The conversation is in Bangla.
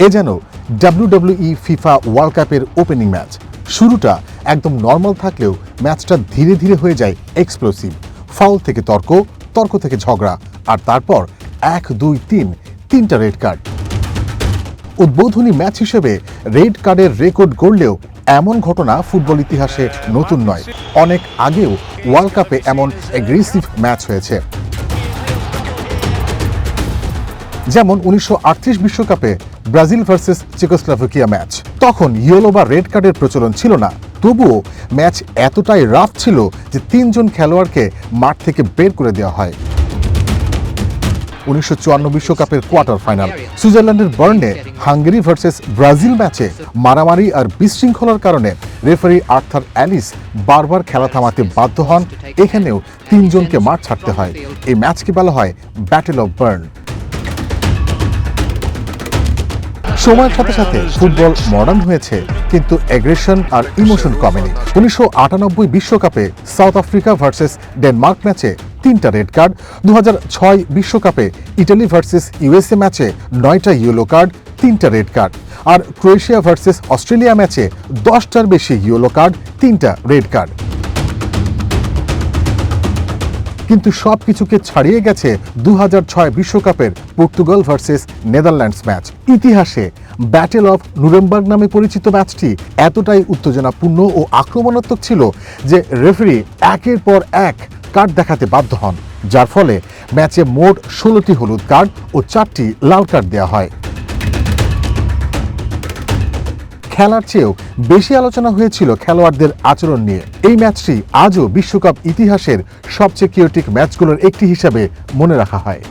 এ যেন WWE ফিফা ওয়ার্ল্ড কাপের ওপেনিং ম্যাচ। শুরুটা একদম নর্মাল থাকলেও ম্যাচটা ধীরে ধীরে হয়ে যায় এক্সপ্লোসিভ। ফাউল থেকে তর্ক, তর্ক থেকে ঝগড়া, আর তারপর 1, 2, 3 তিনটা রেড কার্ড। উদ্বোধনী ম্যাচ হিসেবে রেড কার্ডের রেকর্ড গড়লেও এমন ঘটনা ফুটবল ইতিহাসে নতুন নয়। অনেক আগেও ওয়ার্ল্ড কাপে এমন অ্যাগ্রেসিভ ম্যাচ হয়েছে। যেমন 1938 বিশ্বকাপে ব্রাজিল ভার্সেস চেকোস্লোভাকিয়া ম্যাচ। তখন ইয়েলো বা রেড কার্ডের প্রচলন ছিল না, তবুও ম্যাচ এতটাই রাফ ছিল যে 3 জন খেলোয়াড়কে মাঠ থেকে বের করে দেওয়া হয়। 1954 বিশ্বকাপের কোয়ার্টার ফাইনাল সুইজারল্যান্ডের বার্নে হাঙ্গেরি ভার্সেস ব্রাজিল ম্যাচে মারামারি আর বিশৃঙ্খলার কারণে রেফারি আর্থার অ্যালিস বারবার খেলা থামাতে বাধ্য হন। এখানেও 3 জনকে মাঠ ছাড়তে হয়। এই ম্যাচকে বলা হয় ব্যাটেল অফ বার্ন। সময়ের সাথে সাথে ফুটবল মডার্ন হয়েছে, কিন্তু অ্যাগ্রেশন আর ইমোশন কমেনি। 1998 বিশ্বকাপে সাউথ আফ্রিকা ভার্সেস ডেনমার্ক ম্যাচে 3টা রেড কার্ড, 2006 বিশ্বকাপে ইটালি ভার্সেস ইউএসএ ম্যাচে 9টা ইয়েলো কার্ড, 3টা রেড কার্ড, আর ক্রোয়েশিয়া ভার্সেস অস্ট্রেলিয়া ম্যাচে 10টার বেশি ইয়েলো কার্ড, 3টা রেড কার্ড। কিন্তু সবকিছুকে ছাড়িয়ে গেছে 2006 বিশ্বকাপের পর্তুগাল ভার্সেস নেদারল্যান্ডস ম্যাচ। ইতিহাসে ব্যাটেল অফ নুরেমবার্গ নামে পরিচিত ম্যাচটি এতটাই উত্তেজনাপূর্ণ ও আক্রমণাত্মক ছিল যে রেফারি একের পর এক কার্ড দেখাতে বাধ্য হন, যার ফলে ম্যাচে মোট 16টি হলুদ কার্ড ও 4টি লাল কার্ড দেওয়া হয়। খেলার চেয়েও বেশি আলোচনা হয়েছিল খেলোয়াড়দের আচরণ নিয়ে। এই ম্যাচটি আজও বিশ্বকাপ ইতিহাসের সবচেয়ে কিওটিক ম্যাচগুলোর একটি হিসাবে মনে রাখা হয়।